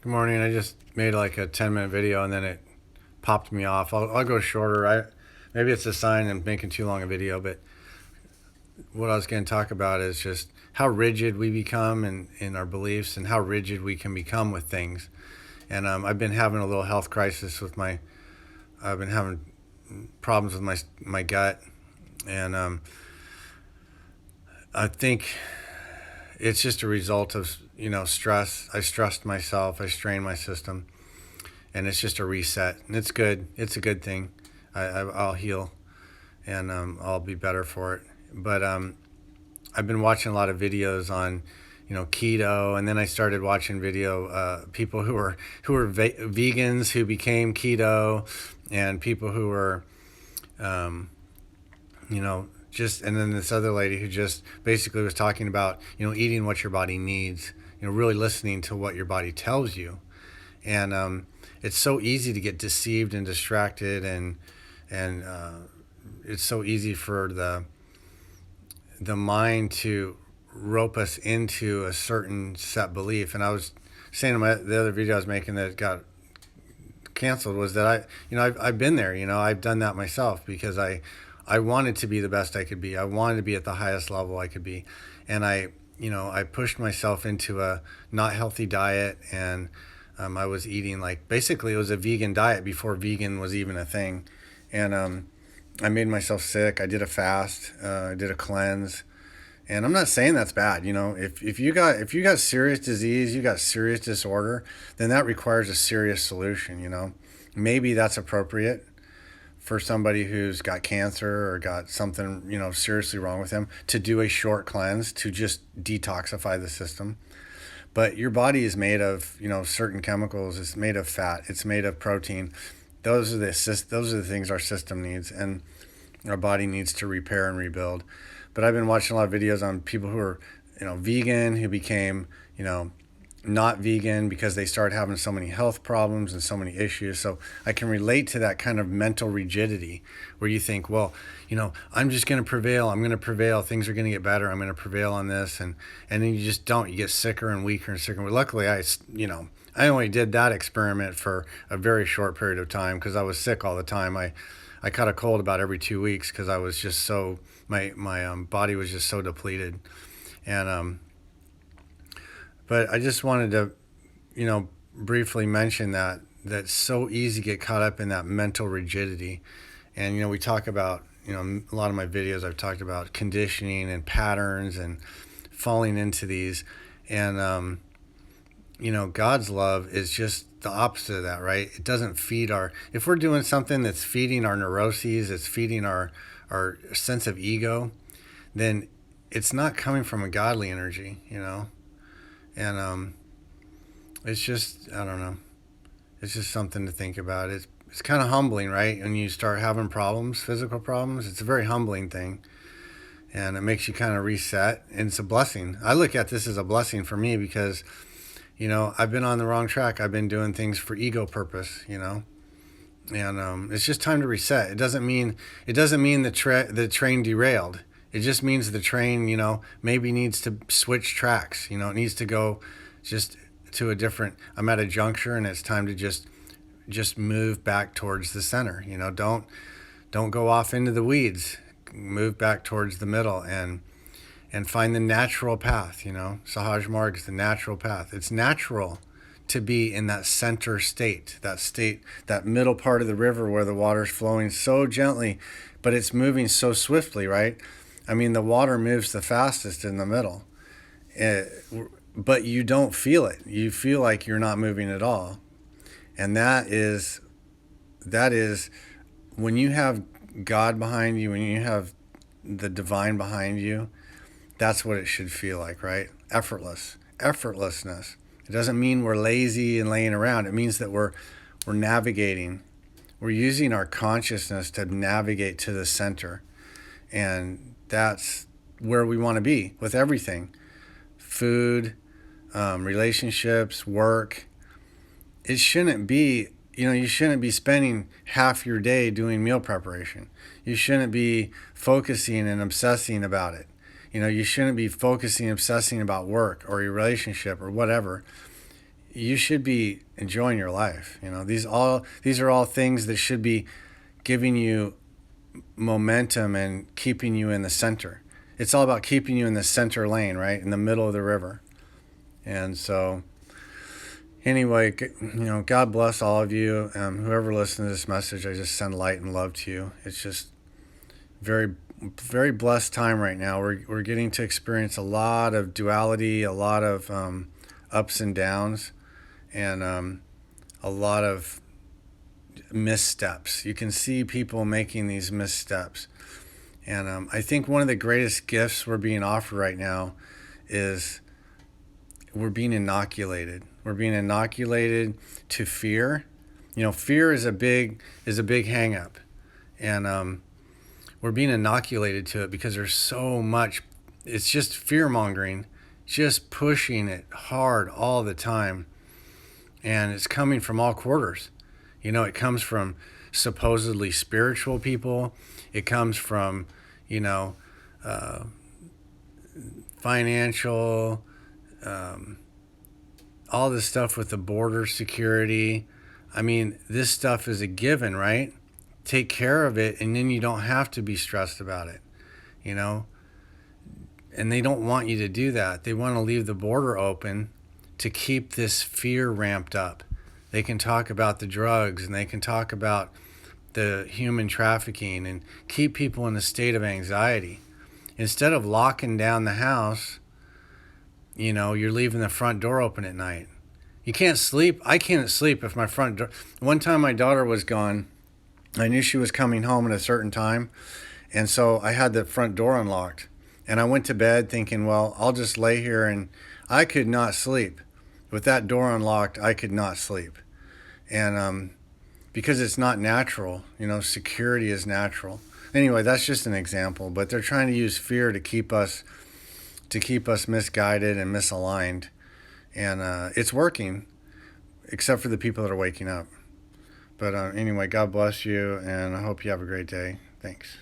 Good morning. I just made like a 10-minute video and then it popped me off. I'll go shorter. Maybe it's a sign I'm making too long a video, but what I was going to talk about is just how rigid we become in our beliefs and how rigid we can become with things. And I've been having a little health crisis with I've been having problems with my gut, and I think it's just a result of stress. I stressed myself. I strained my system, and it's just a reset. And it's good. It's a good thing. I'll heal, and I'll be better for it. But I've been watching a lot of videos on keto, and then I started watching people who were vegans who became keto, and people who were just, and then this other lady who just basically was talking about eating what your body needs, really listening to what your body tells you. And it's so easy to get deceived and distracted, and it's so easy for the mind to rope us into a certain set belief. And I was saying in the other video I was making that got canceled was that I've been there. I've done that myself because I wanted to be the best I could be. I wanted to be at the highest level I could be, and I pushed myself into a not healthy diet, and I was eating basically it was a vegan diet before vegan was even a thing, and I made myself sick. I did a fast. I did a cleanse. And I'm not saying that's bad. If you got serious disease, you got serious disorder, then that requires a serious solution. Maybe that's appropriate for somebody who's got cancer or got something, seriously wrong with them, to do a short cleanse to just detoxify the system. But your body is made of, certain chemicals. It's made of fat. It's made of protein. Those are the things our system needs, and our body needs to repair and rebuild. But I've been watching a lot of videos on people who are, vegan, who became, not vegan because they started having so many health problems and so many issues. So I can relate to that kind of mental rigidity where you think, well, I'm just going to prevail. I'm going to prevail. Things are going to get better. I'm going to prevail on this. And then you just don't. You get sicker and weaker and sicker. But luckily, I only did that experiment for a very short period of time because I was sick all the time. I caught a cold about every 2 weeks because I was just so, my body was just so depleted. And but I just wanted to, briefly mention that that's so easy to get caught up in that mental rigidity. And, we talk about, a lot of my videos, I've talked about conditioning and patterns and falling into these. And, God's love is just the opposite of that, right? It doesn't feed if we're doing something that's feeding our neuroses, it's feeding our sense of ego, then it's not coming from a godly energy, And it's just, I don't know. It's just something to think about. It's kind of humbling, right? When you start having problems, physical problems, it's a very humbling thing. And it makes you kind of reset. And it's a blessing. I look at this as a blessing for me because, I've been on the wrong track. I've been doing things for ego purpose, And it's just time to reset. It doesn't mean the train derailed. It just means the train, maybe needs to switch tracks. It needs to go just to a different. I'm at a juncture, and it's time to just move back towards the center. Don't go off into the weeds. Move back towards the middle and find the natural path. Sahaj Marg is the natural path. It's natural to be in that center state, that middle part of the river where the water's flowing so gently, but it's moving so swiftly, right? I mean, the water moves the fastest in the middle, but you don't feel it. You feel like you're not moving at all. And that is when you have God behind you, when you have the divine behind you, that's what it should feel like, right? Effortlessness. It doesn't mean we're lazy and laying around. It means that we're navigating. We're using our consciousness to navigate to the center. And that's where we want to be with everything. Food, relationships, work. It shouldn't be, you shouldn't be spending half your day doing meal preparation. You shouldn't be focusing and obsessing about it. You shouldn't be focusing and obsessing about work or your relationship or whatever. you should be enjoying your life. These are all things that should be giving you momentum and keeping you in the center. It's all about keeping you in the center lane, right? In the middle of the river. And so anyway, God bless all of you. Whoever listens to this message, I just send light and love to you. It's just very, very blessed time right now. We're getting to experience a lot of duality, a lot of ups and downs, and a lot of missteps. You can see people making these missteps. And I think one of the greatest gifts we're being offered right now is we're being inoculated. We're being inoculated to fear. Fear is a big hang up. And we're being inoculated to it because there's so much. It's just fear mongering, just pushing it hard all the time. And it's coming from all quarters. It comes from supposedly spiritual people. It comes from, financial, all this stuff with the border security. I mean, this stuff is a given, right? Take care of it, and then you don't have to be stressed about it, And they don't want you to do that. They want to leave the border open to keep this fear ramped up. They can talk about the drugs, and they can talk about the human trafficking and keep people in a state of anxiety. Instead of locking down the house, you're leaving the front door open at night. You can't sleep. I can't sleep if my front door. One time my daughter was gone. I knew she was coming home at a certain time. And so I had the front door unlocked. And I went to bed thinking, well, I'll just lay here. And I could not sleep. With that door unlocked, I could not sleep. And because it's not natural, security is natural. Anyway, that's just an example. But they're trying to use fear to keep us misguided and misaligned. And it's working, except for the people that are waking up. But anyway, God bless you, and I hope you have a great day. Thanks.